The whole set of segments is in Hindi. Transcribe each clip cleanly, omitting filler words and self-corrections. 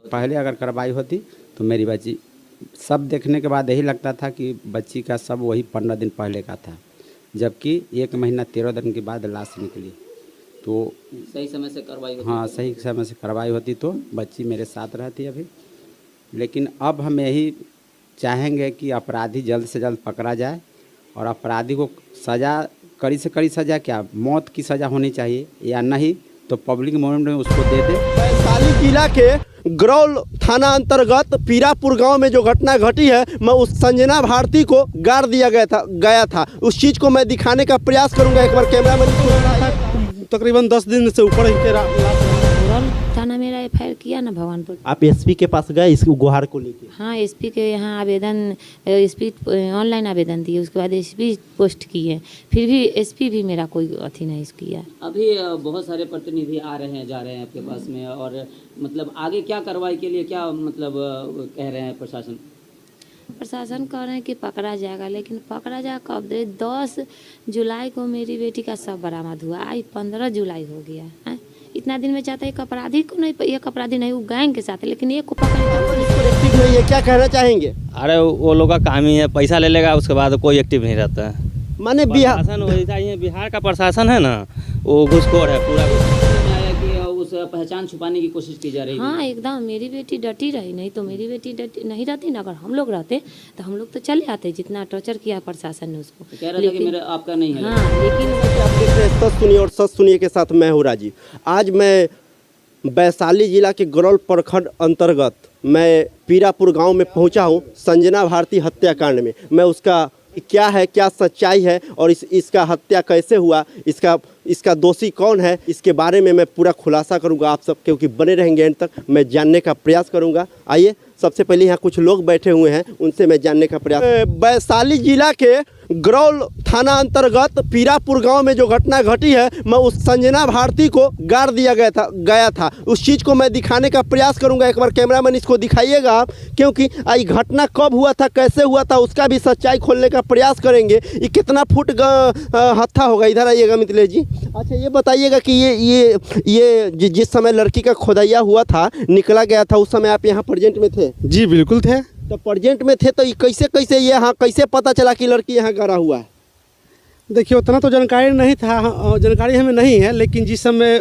पहले अगर कार्रवाई होती तो मेरी बच्ची सब देखने के बाद यही लगता था कि बच्ची का सब वही 15 दिन पहले का था, जबकि 1 महीना 13 दिन के बाद लाश निकली। तो सही समय से कार्रवाई होती। हाँ, सही समय से कार्रवाई होती तो बच्ची मेरे साथ रहती अभी। लेकिन अब हम यही चाहेंगे कि अपराधी जल्द से जल्द पकड़ा जाए और अपराधी को सज़ा, कड़ी से कड़ी सज़ा, क्या मौत की सज़ा होनी चाहिए, या नहीं तो पब्लिक मोमेंट में उसको दे दे। वैशाली जिला के गरौल थाना अंतर्गत पीरापुर गांव में जो घटना घटी है, मैं उस संजना भारती को गाड़ दिया गया था। उस चीज़ को मैं दिखाने का प्रयास करूंगा। एक बार कैमरामैन तकरीबन 10 दिन से ऊपर थाना मेरा FIR किया ना भगवानपुर। आप SP के पास गए इस गुहार को लेके? हाँ, SP के यहाँ आवेदन, SP ऑनलाइन आवेदन दिए, उसके बाद SP पोस्ट किए, फिर भी SP भी मेरा कोई अथी नहीं किया। अभी बहुत सारे प्रतिनिधि आ रहे हैं जा रहे हैं आपके पास में, और मतलब आगे क्या कार्रवाई के लिए क्या मतलब कह रहे हैं प्रशासन? प्रशासन कह रहे हैं कि पकड़ा जाएगा, लेकिन पकड़ा जाएगा कब? 10 जुलाई को मेरी बेटी का शव बरामद हुआ, आज 15 जुलाई हो गया है। इतना दिन में चाहता है एक अपराधी को नहीं, एक अपराधी नहीं, वो गैंग के साथ है, लेकिन एक को एक्टिव नहीं है। क्या कहना चाहेंगे? अरे वो लोग का काम ही है, पैसा ले लेगा उसके बाद कोई एक्टिव नहीं रहता है। माने प्रशासन वैसा ही है, बिहार का प्रशासन है ना, वो घुसखोर है पूरा। उस पहचान छुपाने की कोशिश की जा रही है। हाँ, एकदम मेरी बेटी डटी रही, नहीं तो मेरी बेटी डटी नहीं रहती ना। अगर हम लोग रहते तो हम लोग तो चले आते, जितना टॉर्चर किया प्रशासन ने उसको। कह रहा था कि मेरा आपका नहीं है। हाँ, लेकिन आप देख रहे हैं सच सुनिए और सच सुनिए के साथ मैं हूँ राजीव। आज मैं वैशाली जिला के गरौल प्रखंड अंतर्गत मैं पीरापुर गांव में पहुंचा हूं संजना भारती हत्याकांड में। मैं उसका क्या है, क्या सच्चाई है और इसका हत्या कैसे हुआ, इसका दोषी कौन है, इसके बारे में मैं पूरा खुलासा करूंगा। आप सब क्योंकि बने रहेंगे एंड तक, मैं जानने का प्रयास करूंगा। आइए, सबसे पहले यहाँ कुछ लोग बैठे हुए हैं, उनसे मैं जानने का प्रयास। वैशाली जिला के गरौल थाना अंतर्गत पीरापुर गांव में जो घटना घटी है, मैं उस संजना भारती को गाड़ दिया गया था। उस चीज़ को मैं दिखाने का प्रयास करूंगा। एक बार कैमरामैन इसको दिखाइएगा आप, क्योंकि ये घटना कब हुआ था, कैसे हुआ था, उसका भी सच्चाई खोलने का प्रयास करेंगे। ये कितना फुट हत्था होगा? इधर आइएगा मिथिलेश जी। अच्छा, ये बताइएगा कि ये जिस समय लड़की का खोदैया हुआ था, निकला गया था, उस समय आप यहाँ प्रेजेंट में थे? जी बिल्कुल थे। तो प्रेजेंट में थे, तो कैसे ये यहाँ कैसे पता चला कि लड़की यहाँ गड़ा हुआ है? देखिए, उतना तो जानकारी नहीं था, जानकारी हमें नहीं है, लेकिन जिस समय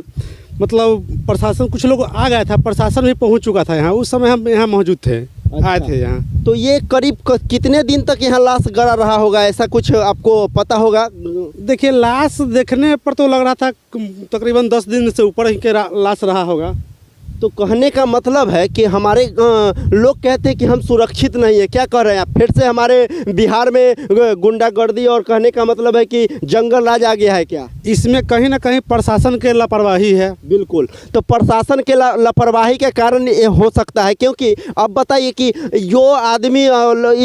मतलब प्रशासन, कुछ लोग आ गया था, प्रशासन भी पहुंच चुका था यहाँ, उस समय हम यहाँ मौजूद थे। अच्छा। आए थे यहाँ। तो ये करीब कितने दिन तक यहाँ लाश गड़ा रहा होगा, ऐसा कुछ आपको पता होगा? देखिए, लाश देखने पर तो लग रहा था तकरीबन 10 दिन से ऊपर ही के लाश रहा होगा। तो कहने का मतलब है कि हमारे लोग कहते हैं कि हम सुरक्षित नहीं है। क्या कह रहे हैं आप? फिर से हमारे बिहार में गुंडागर्दी, और कहने का मतलब है कि जंगल राज आ गया है क्या? इसमें कहीं ना कहीं प्रशासन के लापरवाही है। बिल्कुल, तो प्रशासन के लापरवाही के कारण ये हो सकता है। क्योंकि अब बताइए कि जो आदमी,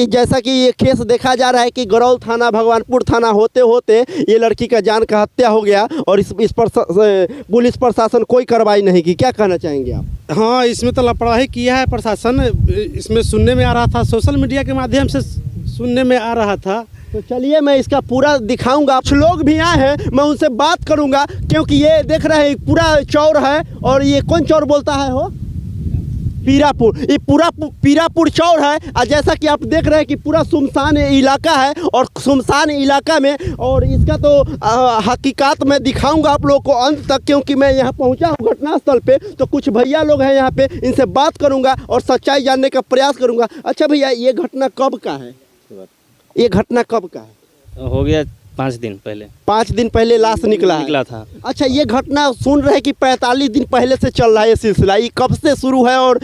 जैसा कि ये केस देखा जा रहा है कि गरौल थाना, भगवानपुर थाना होते होते ये लड़की का जान का हत्या हो गया, और इस पर पुलिस प्रशासन कोई कार्रवाई नहीं की। क्या कहना चाहेंगे आप? हाँ, इसमें तो लापरवाही किया है प्रशासन। इसमें सुनने में आ रहा था, सोशल मीडिया के माध्यम से सुनने में आ रहा था। तो चलिए, मैं इसका पूरा दिखाऊंगा। कुछ लोग भी आए हैं, मैं उनसे बात करूंगा, क्योंकि ये देख रहे हैं पूरा चौर है, और ये कौन चौर बोलता है? हो पीरापुर, ये पूरा पीरापुर चौर है। और जैसा कि आप देख रहे हैं कि पूरा सुनसान इलाका है, और सुनसान इलाका में, और इसका तो हकीकत मैं दिखाऊंगा आप लोगों को अंत तक, क्योंकि मैं यहाँ पहुँचा हूँ घटनास्थल पे। तो कुछ भैया लोग हैं यहाँ पे, इनसे बात करूँगा और सच्चाई जानने का प्रयास करूँगा। अच्छा भैया, ये घटना कब का है? ये घटना कब का है? हो गया 5 दिन पहले। 5 दिन पहले लाश निकला था। अच्छा, ये घटना सुन रहे कि 45 दिन पहले से चल रहा है ये सिलसिला। ये कब से शुरू है? और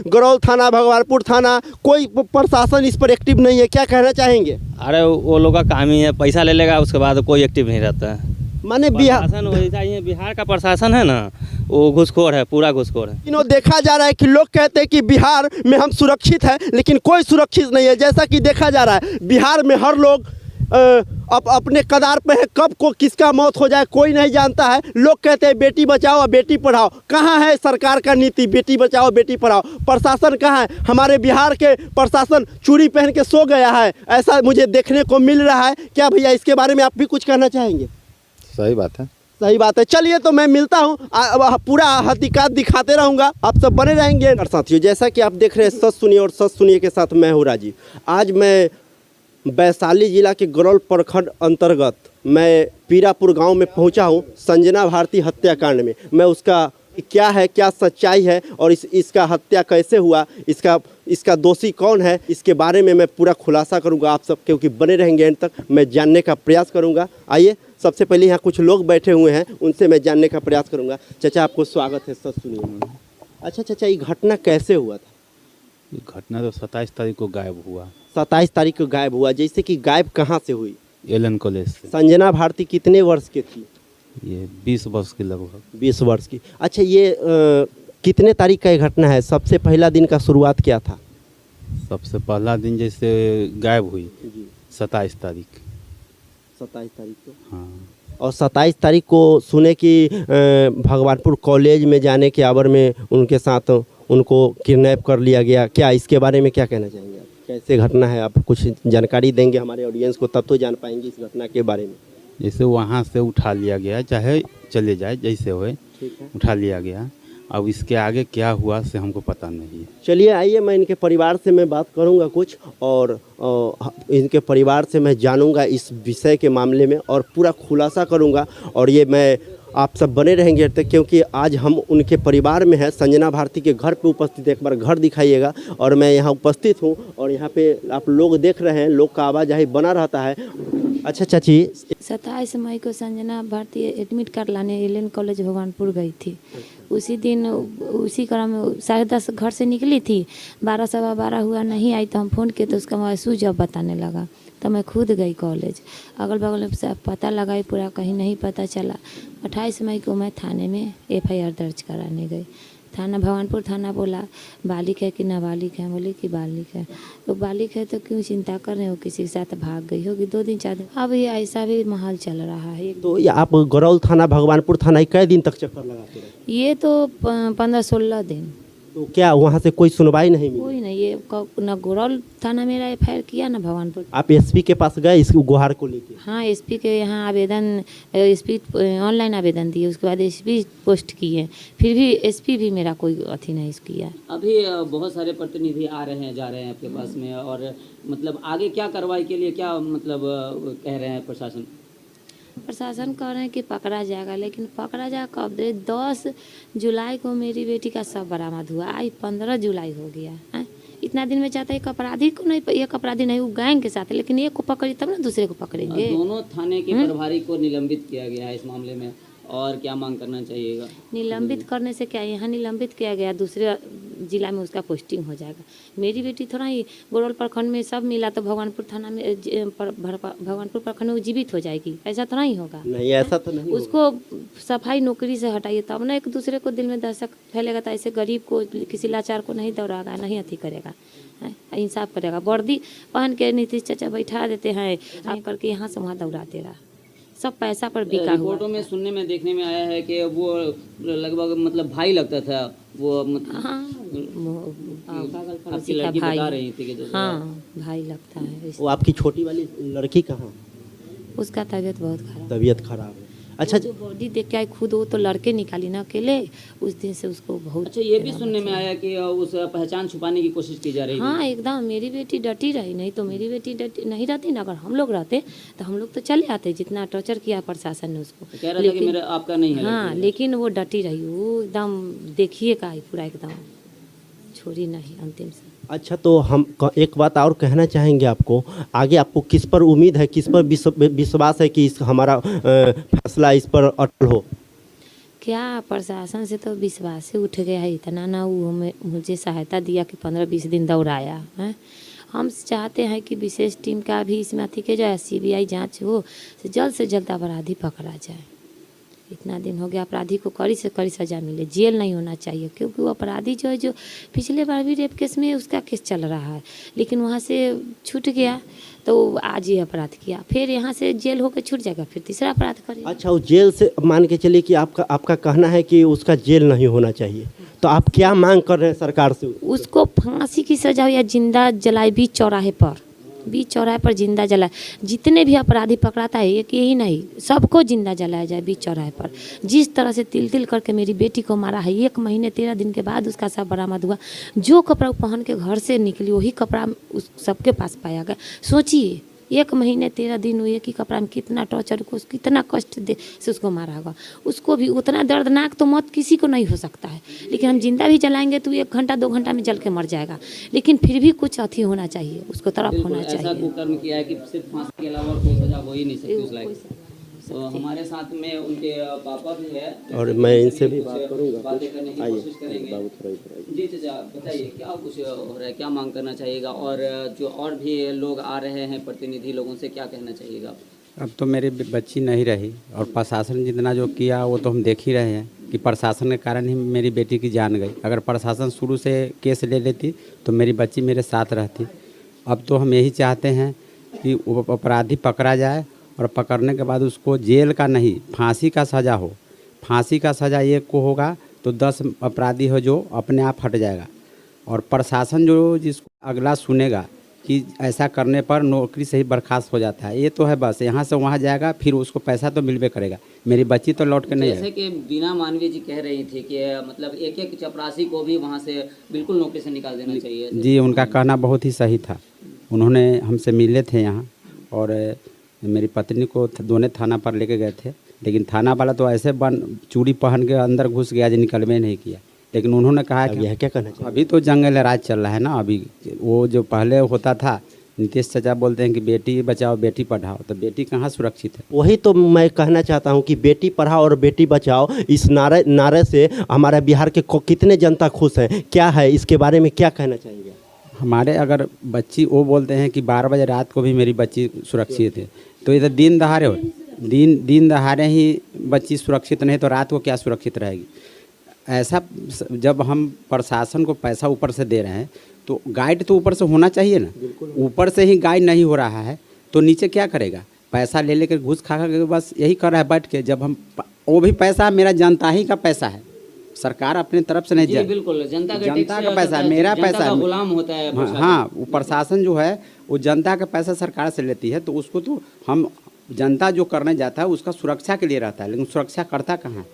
गरौल थाना, भगवानपुर थाना, कोई प्रशासन इस पर एक्टिव नहीं है। क्या कहना चाहेंगे? अरे वो लोग का काम ही है, पैसा ले लेगा उसके बाद कोई एक्टिव नहीं रहता है। माने प्रशासन वैसा ही है, बिहार का प्रशासन है ना, वो घुसखोर है, पूरा घुसखोर है। देखा जा रहा है कि लोग कहते हैं कि बिहार में हम सुरक्षित है, लेकिन कोई सुरक्षित नहीं है। जैसा कि देखा जा रहा है, बिहार में हर लोग अपने कदार पे है, कब को किसका मौत हो जाए कोई नहीं जानता है। लोग कहते हैं बेटी बचाओ और बेटी पढ़ाओ। कहाँ है सरकार का नीति बेटी बचाओ बेटी पढ़ाओ? प्रशासन कहाँ है? हमारे बिहार के प्रशासन चूड़ी पहन के सो गया है, ऐसा मुझे देखने को मिल रहा है। क्या भैया, इसके बारे में आप भी कुछ कहना चाहेंगे? सही बात है। सही बात है। चलिए तो मैं मिलता हूँ, पूरा हकीकत दिखाते रहूँगा, आप सब बने रहेंगे। और साथियों, जैसा कि आप देख रहे हैं सच सुनिए और सच सुनिए के साथ मैं हूँ राजीव। आज मैं वैशाली जिला के गरौल प्रखंड अंतर्गत मैं पीरापुर गांव में पहुंचा हूं संजना भारती हत्याकांड में। मैं उसका क्या है, क्या सच्चाई है और इसका हत्या कैसे हुआ, इसका दोषी कौन है, इसके बारे में मैं पूरा खुलासा करूंगा। आप सब क्योंकि बने रहेंगे एंड तक, मैं जानने का प्रयास करूंगा। आइए, सबसे पहले यहाँ कुछ लोग बैठे हुए हैं, उनसे मैं जानने का प्रयास करूंगा। चाचा, आपको स्वागत है सच सुनिए। अच्छा चाचा, ये घटना कैसे हुआ था? ये घटना तो 27 तारीख को गायब हुआ। 27 तारीख को गायब हुआ, जैसे कि गायब कहाँ से हुई? एलन कॉलेज से। संजना भारती कितने वर्ष की थी? ये 20 वर्ष की लगभग। 20 वर्ष की। अच्छा, ये कितने तारीख का ये घटना है? सबसे पहला दिन का शुरुआत क्या था? सबसे पहला दिन जैसे गायब हुई 27 तारीख। 27 तारीख को। हाँ। और 27 तारीख को सुने कि भगवानपुर कॉलेज में जाने के आवर में उनके साथ उनको किडनैप कर लिया गया। क्या इसके बारे में क्या कहना चाहेंगे आप? कैसे घटना है, आप कुछ जानकारी देंगे हमारे ऑडियंस को, तब तो जान पाएंगे इस घटना के बारे में। जैसे वहाँ से उठा लिया गया, चाहे चले जाए जैसे होए, उठा लिया गया। अब इसके आगे क्या हुआ से हमको पता नहीं है। चलिए आइए, मैं इनके परिवार से मैं बात करूंगा कुछ, और इनके परिवार से मैं जानूंगा इस विषय के मामले में और पूरा खुलासा करूंगा। और ये मैं आप सब बने रहेंगे तक, क्योंकि आज हम उनके परिवार में हैं, संजना भारती के घर पे उपस्थित। एक बार घर दिखाइएगा। और मैं यहाँ उपस्थित हूँ और यहाँ पे आप लोग देख रहे हैं, लोग का आवाजाही बना रहता है। अच्छा चाची, 27 मई को संजना भारती एडमिट कर लाने एलन कॉलेज भगवानपुर गई थी। उसी दिन उसी क्रम में 10:30 घर से निकली थी, 12 सवा 12 हुआ, नहीं आई तो हम फ़ोन किए तो उसका मोबाइल स्विच ऑफ बताने लगा। तो मैं खुद गई कॉलेज, अगल बगल में सब पता लगाई, पूरा कहीं नहीं पता चला। 28 मई को मैं थाने में FIR दर्ज कराने गई। थाना भगवानपुर थाना बोला बालिक है कि नाबालिग है, बोली कि बालिक है। तो बालिक है तो क्यों चिंता कर रहे हो, किसी के साथ भाग गई होगी 2 दिन 4 दिन। अब ये ऐसा भी माहौल चल रहा है। तो ये आप गरौल थाना भगवानपुर थाना कई दिन तक चक्कर लगाते रहे? ये तो 15-16 दिन। तो क्या वहाँ से कोई सुनवाई नहीं मिली? कोई नहीं, ये न गरौल थाना मेरा FIR किया ना भगवानपुर। आप SP के पास गए इस गुहार को लेके? हाँ, SP के यहाँ आवेदन, SP ऑनलाइन आवेदन दिए, उसके बाद SP पोस्ट किए, फिर भी SP भी मेरा कोई अथी नहीं किया। अभी बहुत सारे प्रतिनिधि आ रहे हैं जा रहे हैं आपके पास में, और मतलब आगे क्या कार्रवाई के लिए क्या मतलब कह रहे हैं प्रशासन? प्रशासन कह रहे हैं कि पकड़ा जाएगा, लेकिन पकड़ा जाएगा कब? 10 जुलाई को मेरी बेटी का शव बरामद हुआ, आज 15 जुलाई हो गया है। इतना दिन में चाहता है एक अपराधी को नहीं, एक अपराधी नहीं, वो गैंग के साथ है, लेकिन एक को पकड़ी तब ना दूसरे को पकड़ेंगे। दोनों थाने के प्रभारी को निलंबित किया गया है इस मामले में, और क्या मांग करना चाहिएगा? निलंबित करने से क्या, यहाँ निलंबित किया गया, दूसरे जिला में उसका पोस्टिंग हो जाएगा। मेरी बेटी थोड़ा ही गरौल प्रखंड में सब मिला तो भगवानपुर थाना में भगवानपुर प्रखंड में जीवित हो जाएगी, ऐसा थोड़ा ही होगा। नहीं, ऐसा तो नहीं। उसको सफाई नौकरी से हटाइए, तब ना एक दूसरे को दिल में दहशत फैलेगा। तो ऐसे गरीब को, किसी लाचार को नहीं दौड़ागा, नहीं अथी करेगा, इंसाफ करेगा। वर्दी पहन के नीतीश चाचा बैठा देते हैं, आप करके यहाँ से वहाँ दौड़ाते रहा, सब पैसा पर बिका हुआ। रिपोर्टों में सुनने में देखने में आया है कि वो लगभग मतलब भाई लगता था वो, मतलब हाँ, आपकी लड़की बता रही थी कि हाँ भाई लगता है। वो आपकी छोटी वाली लड़की कहाँ? उसका तबीयत बहुत खराब। तबीयत खराब है। अच्छा, जो बॉडी देख के आई खुद, वो तो लड़के निकाली ना अकेले, उस दिन से उसको बहुत। अच्छा, ये भी सुनने में आया कि उस पहचान छुपाने की कोशिश की जा रही है। हाँ एकदम, मेरी बेटी डटी रही, नहीं तो मेरी बेटी डटी नहीं रहती ना। अगर हम लोग रहते तो हम लोग तो चले आते, जितना टॉर्चर किया प्रशासन ने उसको। कह रहा था कि मेरा आपका नहीं है। हाँ, लेकिन वो डटी रही, वो एकदम देखिए का पूरा एकदम छोड़ी नहीं अंतिम से। अच्छा, तो हम एक बात और कहना चाहेंगे आपको, आगे आपको किस पर उम्मीद है, किस पर विश्वास है कि हमारा फैसला इस पर अटल हो? क्या प्रशासन से तो विश्वास ही उठ गया है, इतना ना वो मुझे सहायता दिया कि 15-20 दिन दौड़ाया है। हम चाहते हैं कि विशेष टीम का भी इसमें अथी के जाए, CBI जांच हो, जल्द से जल्द अपराधी पकड़ा जाए। इतना दिन हो गया, अपराधी को कड़ी से कड़ी सज़ा मिले, जेल नहीं होना चाहिए। क्योंकि वो अपराधी जो है, जो पिछले बार भी रेप केस में उसका केस चल रहा है, लेकिन वहाँ से छूट गया तो आज ये अपराध किया, फिर यहाँ से जेल होकर छूट जाएगा, फिर तीसरा अपराध करेगा। अच्छा, वो जेल से मान के चलिए कि आपका कहना है कि उसका जेल नहीं होना चाहिए, तो आप क्या मांग कर रहे हैं सरकार से? उसको फांसी की सजा या जिंदा जलाई बीच चौराहे पर, बीच चौराहे पर जिंदा जलाए। जितने भी अपराधी पकड़ाता है, एक यही नहीं, सबको जिंदा जलाया जाए बीच चौराहे पर। जिस तरह से तिल तिल करके मेरी बेटी को मारा है, 1 महीने 13 दिन के बाद उसका शव बरामद हुआ। जो कपड़ा पहन के घर से निकली वही कपड़ा उस सबके पास पाया गया। सोचिए 1 महीने 13 दिन हुए कि कपड़ा में कितना टॉर्चर को, कितना कष्ट दे से उसको मारा होगा। उसको भी उतना दर्दनाक तो मौत किसी को नहीं हो सकता है, लेकिन हम जिंदा भी जलाएंगे तो 1 घंटा 2 घंटा में जल के मर जाएगा। लेकिन फिर भी कुछ अथी होना चाहिए, उसको तरफ बिल्कुल होना ऐसा चाहिए। कुकर्म किया है कि सिर्फ फांसी के अलावा और कोई सजा हो ही नहीं सकती उस लायक। तो हमारे साथ में उनके पापा भी है और मैं इनसे भी बात करूंगा, बातें करने की आइए, कोशिश करेंगे। बाबू थोड़ा इधर आइए। जी चाचा बताइए क्या कुछ हो रहा है, क्या मांग करना चाहिएगा, और जो और भी लोग आ रहे हैं प्रतिनिधि लोगों से क्या कहना चाहिएगा? अब तो मेरी बच्ची नहीं रही और प्रशासन जितना जो किया वो तो हम देख ही रहे हैं कि प्रशासन के कारण ही मेरी बेटी की जान गई। अगर प्रशासन शुरू से केस ले लेती तो मेरी बच्ची मेरे साथ रहती। अब तो हम यही चाहते हैं कि वो अपराधी पकड़ा जाए और पकड़ने के बाद उसको जेल का नहीं, फांसी का सज़ा हो। फांसी का सज़ा एक को होगा तो 10 अपराधी हो जो अपने आप हट जाएगा। और प्रशासन जो जिसको अगला सुनेगा कि ऐसा करने पर नौकरी से ही बर्खास्त हो जाता है, ये तो है बस। यहाँ से वहाँ जाएगा फिर उसको पैसा तो मिलबे करेगा, मेरी बच्ची तो लौट के नहीं जैसे कि बीना मानवीय जी कह रही थी कि मतलब एक एक चपरासी को भी वहाँ से बिल्कुल नौकरी से निकाल देना चाहिए। जी, उनका कहना बहुत ही सही था। उन्होंने हमसे मिले थे यहाँ और मेरी पत्नी को दोनों थाना पर लेके गए थे, लेकिन थाना वाला तो ऐसे चूड़ी पहन के अंदर घुस गया जो निकलवे नहीं किया। लेकिन उन्होंने कहा कि यह क्या कहना चाहिए? अभी तो जंगल राज चल रहा है ना। अभी वो जो पहले होता था, नीतीश चाचा बोलते हैं कि बेटी बचाओ बेटी पढ़ाओ, तो बेटी कहाँ सुरक्षित है? वही तो मैं कहना चाहता हूं कि बेटी पढ़ाओ और बेटी बचाओ, इस नारे से हमारे बिहार के कितने जनता खुश हैं, क्या है इसके बारे में क्या कहना चाहेंगे? हमारे अगर बच्ची, वो बोलते हैं कि 12 बजे रात को भी मेरी बच्ची सुरक्षित है, तो इधर दिन दहाड़े हो, दिन दहाड़े ही बच्ची सुरक्षित नहीं तो रात को क्या सुरक्षित रहेगी? ऐसा जब हम प्रशासन को पैसा ऊपर से दे रहे हैं तो गाइड तो ऊपर से होना चाहिए ना। ऊपर से ही गाइड नहीं हो रहा है तो नीचे क्या करेगा? पैसा ले लेकर घूस खा के बस यही कर रहा है बैठ के। जब हम वो भी पैसा मेरा जनता ही का पैसा है, सरकार अपनी तरफ से नहीं। जी बिल्कुल, जनता का पैसा मेरा पैसा है, गुलाम होता है। हाँ, वो प्रशासन जो है वो जनता का पैसा सरकार से लेती है, तो उसको तो हम जनता जो करने जाता है उसका सुरक्षा के लिए रहता है, लेकिन सुरक्षा करता कहाँ है?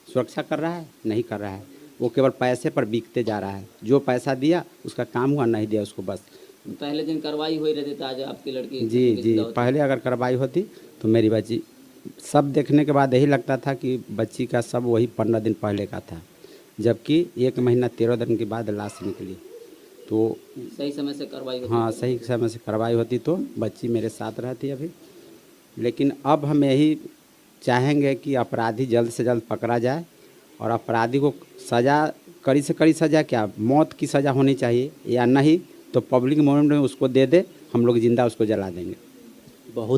सुरक्षा कर रहा है? नहीं कर रहा है। वो केवल पैसे पर बिकते जा रहा है। जो पैसा दिया उसका काम हुआ, नहीं दिया उसको बस। पहले दिन कार्रवाई हुई रहती थी, आज आपकी लड़की जी, पहले अगर कार्रवाई होती तो मेरी बच्ची, सब देखने के बाद यही लगता था कि बच्ची का सब वही 15 दिन पहले का था, जबकि 1 महीना 13 दिन के बाद लाश निकली। तो सही समय से कार्रवाई होती। हाँ, सही समय से कार्रवाई होती तो बच्ची मेरे साथ रहती अभी। लेकिन अब हम यही चाहेंगे कि अपराधी जल्द से जल्द पकड़ा जाए और अपराधी को सज़ा, कड़ी से कड़ी सज़ा, क्या मौत की सज़ा होनी चाहिए, या नहीं तो पब्लिक मोमेंट में उसको दे दे, हम लोग जिंदा उसको जला देंगे। बहुत